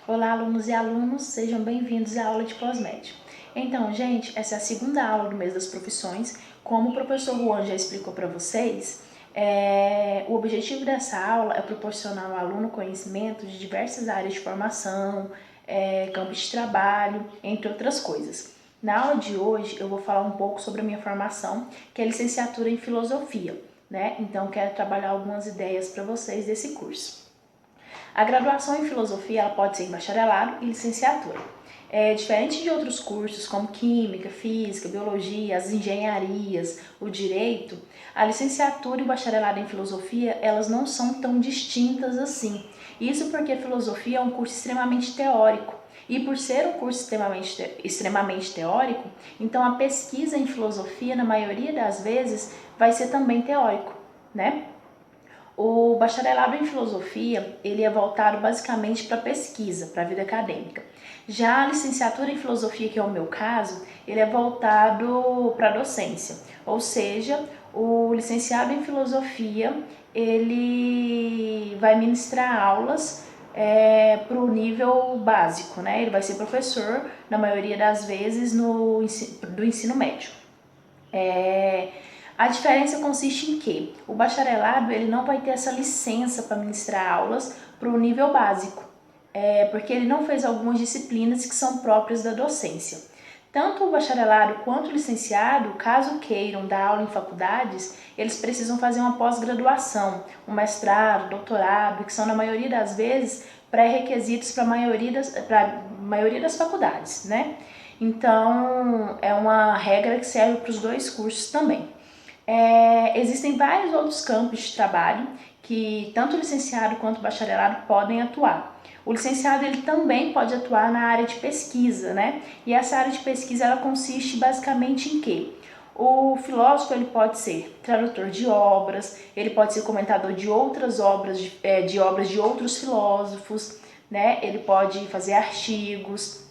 Olá, alunos e alunos, sejam bem-vindos à aula de pós-médio. Então, gente, essa é a segunda aula do mês das profissões. Como o professor Juan já explicou para vocês, o objetivo dessa aula é proporcionar ao aluno conhecimento de diversas áreas de formação, campos de trabalho, entre outras coisas. Na aula de hoje, eu vou falar um pouco sobre a minha formação, que é licenciatura em filosofia, né? Então, quero trabalhar algumas ideias para vocês desse curso. A graduação em filosofia ela pode ser em bacharelado e licenciatura. Diferente de outros cursos como química, física, biologia, as engenharias, o direito, a licenciatura e o bacharelado em filosofia elas não são tão distintas assim. Isso porque a filosofia é um curso extremamente teórico. E por ser um curso extremamente teórico, então a pesquisa em filosofia, na maioria das vezes, vai ser também teórico, né? O bacharelado em filosofia, ele é voltado basicamente para pesquisa, para a vida acadêmica. Já a licenciatura em filosofia, que é o meu caso, ele é voltado para a docência. Ou seja, o licenciado em filosofia, ele vai ministrar aulas para o nível básico, né? Ele vai ser professor, na maioria das vezes, do ensino médio. A diferença consiste em que o bacharelado ele não vai ter essa licença para ministrar aulas para o nível básico, porque ele não fez algumas disciplinas que são próprias da docência. Tanto o bacharelado quanto o licenciado, caso queiram dar aula em faculdades, eles precisam fazer uma pós-graduação, um mestrado, doutorado, que são na maioria das vezes pré-requisitos para a maioria das faculdades, né? Então, é uma regra que serve para os dois cursos também. Existem vários outros campos de trabalho que tanto o licenciado quanto o bacharelado podem atuar. O licenciado ele também pode atuar na área de pesquisa, né? E essa área de pesquisa ela consiste basicamente em quê? O filósofo ele pode ser tradutor de obras, ele pode ser comentador de outras obras, de obras de outros filósofos, né? Ele pode fazer artigos,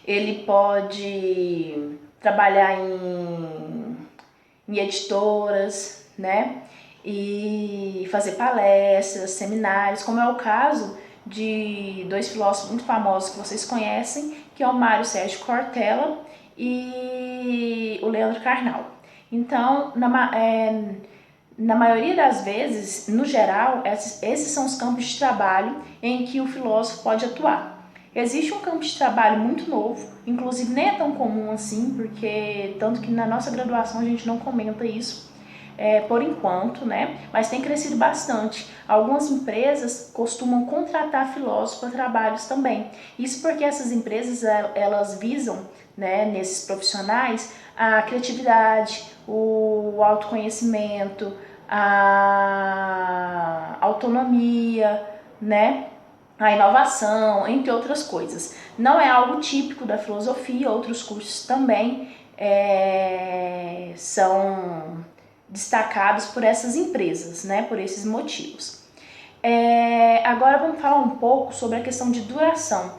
ele pode trabalhar em editoras, né? E fazer palestras, seminários, como é o caso de dois filósofos muito famosos que vocês conhecem, que é o Mário Sérgio Cortella e o Leandro Carnal. Então, na maioria das vezes, no geral, esses são os campos de trabalho em que o filósofo pode atuar. Existe um campo de trabalho muito novo, inclusive nem é tão comum assim, porque tanto que na nossa graduação a gente não comenta isso por enquanto, né? Mas tem crescido bastante. Algumas empresas costumam contratar filósofos para trabalhos também. Isso porque essas empresas elas visam, né, nesses profissionais a criatividade, o autoconhecimento, a autonomia, né? A inovação, entre outras coisas. Não é algo típico da filosofia, outros cursos também são destacados por essas empresas, né, por esses motivos. Agora vamos falar um pouco sobre a questão de duração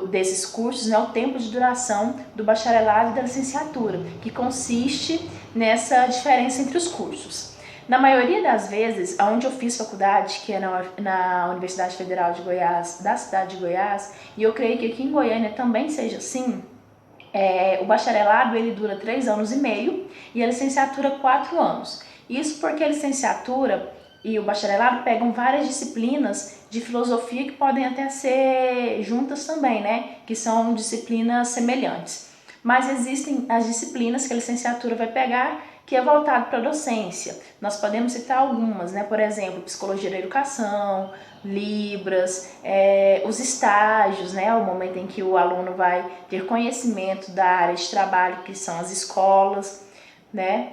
desses cursos, né, o tempo de duração do bacharelado e da licenciatura, que consiste nessa diferença entre os cursos. Na maioria das vezes, onde eu fiz faculdade, que é na Universidade Federal de Goiás, da cidade de Goiás, e eu creio que aqui em Goiânia também seja assim, o bacharelado ele dura 3 anos e meio e a licenciatura 4 anos. Isso porque a licenciatura e o bacharelado pegam várias disciplinas de filosofia que podem até ser juntas também, né? Que são disciplinas semelhantes. Mas existem as disciplinas que a licenciatura vai pegar que é voltado para a docência. Nós podemos citar algumas, né? Por exemplo, psicologia da educação, Libras, os estágios, né? O momento em que o aluno vai ter conhecimento da área de trabalho, que são as escolas, né?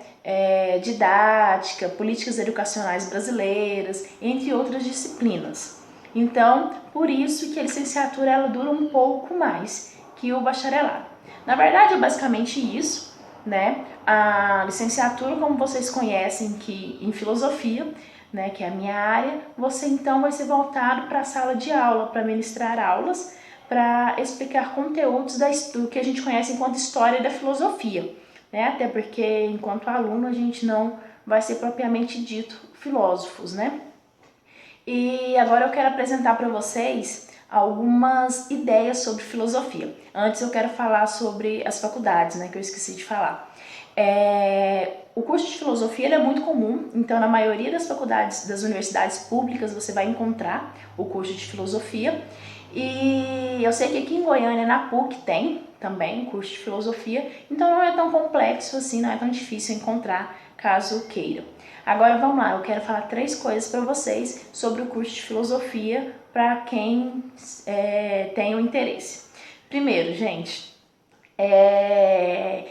Didática, políticas educacionais brasileiras, entre outras disciplinas. Então, por isso que a licenciatura ela dura um pouco mais que o bacharelado. Na verdade, é basicamente isso, né? A licenciatura, como vocês conhecem, que em filosofia, né, que é a minha área, você então vai ser voltado para a sala de aula, para ministrar aulas, para explicar conteúdos do que a gente conhece enquanto história da filosofia, né? Até porque enquanto aluno a gente não vai ser propriamente dito filósofos, né? E agora eu quero apresentar para vocês algumas ideias sobre filosofia. Antes eu quero falar sobre as faculdades, né, que eu esqueci de falar. O curso de filosofia ele é muito comum, então na maioria das faculdades, das universidades públicas, você vai encontrar o curso de filosofia. E eu sei que aqui em Goiânia, na PUC, tem também o curso de filosofia, então não é tão complexo assim, não é tão difícil encontrar, caso queira. Agora vamos lá, eu quero falar 3 coisas para vocês sobre o curso de filosofia para quem tem o interesse. Primeiro, gente,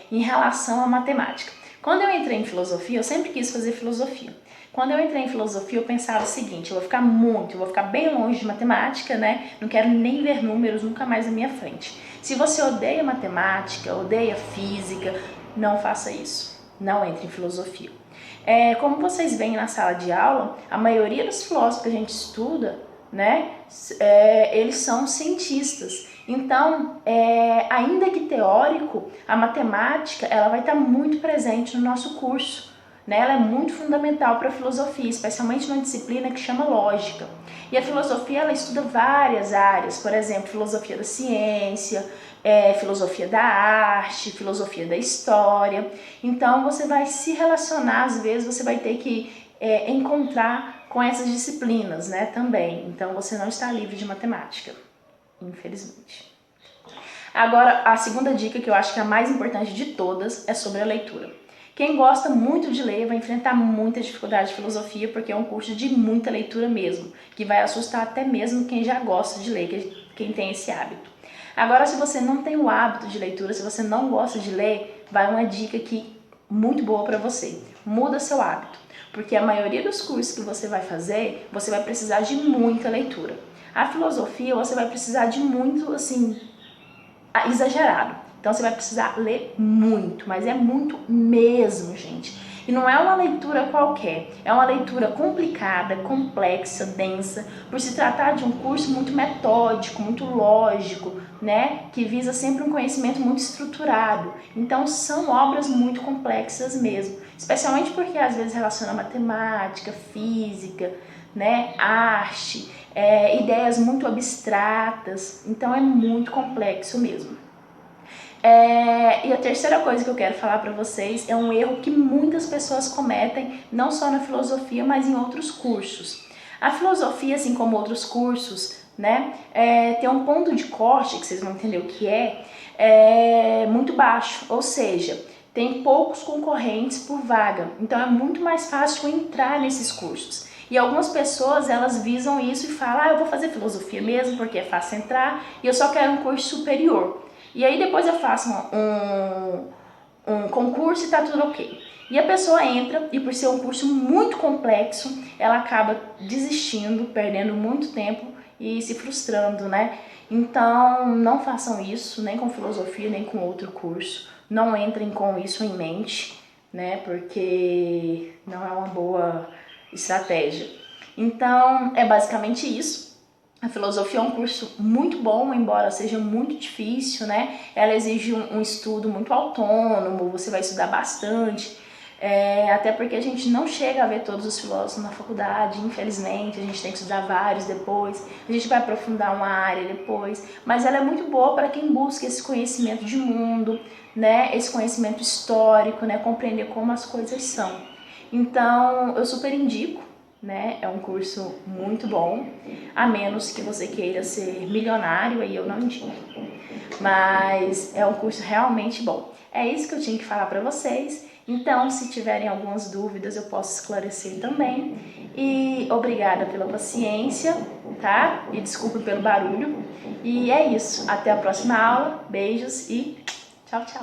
em relação à matemática. Quando eu entrei em filosofia, eu sempre quis fazer filosofia. Quando eu entrei em filosofia, eu pensava o seguinte, eu vou ficar bem longe de matemática, né? Não quero nem ver números nunca mais na minha frente. Se você odeia matemática, odeia física, não faça isso. Não entre em filosofia. Como vocês veem na sala de aula, a maioria dos filósofos que a gente estuda, né, eles são cientistas. Então, ainda que teórico, a matemática ela vai estar muito presente no nosso curso. Né? Ela é muito fundamental para a filosofia, especialmente numa disciplina que chama lógica. E a filosofia ela estuda várias áreas, por exemplo, filosofia da ciência, filosofia da arte, filosofia da história. Então você vai se relacionar, às vezes você vai ter que encontrar com essas disciplinas, né, também. Então você não está livre de matemática, infelizmente. Agora, a segunda dica, que eu acho que é a mais importante de todas, é sobre a leitura. Quem gosta muito de ler vai enfrentar muita dificuldade de filosofia, porque é um curso de muita leitura mesmo, que vai assustar até mesmo quem já gosta de ler, quem tem esse hábito. Agora, se você não tem o hábito de leitura, se você não gosta de ler, vai uma dica aqui muito boa para você. Muda seu hábito, porque a maioria dos cursos que você vai fazer, você vai precisar de muita leitura. A filosofia, você vai precisar de muito, assim, exagerado. Então você vai precisar ler muito, mas é muito mesmo, gente. E não é uma leitura qualquer, é uma leitura complicada, complexa, densa, por se tratar de um curso muito metódico, muito lógico, né? Que visa sempre um conhecimento muito estruturado. Então são obras muito complexas mesmo, especialmente porque às vezes relaciona matemática, física, né? Arte, ideias muito abstratas, então é muito complexo mesmo. E a terceira coisa que eu quero falar para vocês é um erro que muitas pessoas cometem, não só na filosofia, mas em outros cursos. A filosofia, assim como outros cursos, né, tem um ponto de corte, que vocês vão entender o que muito baixo, ou seja, tem poucos concorrentes por vaga, então é muito mais fácil entrar nesses cursos. E algumas pessoas, elas visam isso e falam, eu vou fazer filosofia mesmo, porque é fácil entrar, e eu só quero um curso superior. E aí depois eu faço um concurso e tá tudo ok. E a pessoa entra e por ser um curso muito complexo, ela acaba desistindo, perdendo muito tempo e se frustrando, né? Então não façam isso, nem com filosofia, nem com outro curso. Não entrem com isso em mente, né? Porque não é uma boa estratégia. Então é basicamente isso. A filosofia é um curso muito bom, embora seja muito difícil, né? Ela exige um estudo muito autônomo, você vai estudar bastante, até porque a gente não chega a ver todos os filósofos na faculdade, infelizmente, a gente tem que estudar vários depois, a gente vai aprofundar uma área depois, mas ela é muito boa para quem busca esse conhecimento de mundo, né? Esse conhecimento histórico, né? Compreender como as coisas são. Então, eu super indico. Né? É um curso muito bom, a menos que você queira ser milionário, aí eu não indico. Mas é um curso realmente bom. É isso que eu tinha que falar para vocês. Então, se tiverem algumas dúvidas, eu posso esclarecer também. E obrigada pela paciência, tá? E desculpe pelo barulho. E é isso. Até a próxima aula. Beijos e tchau, tchau.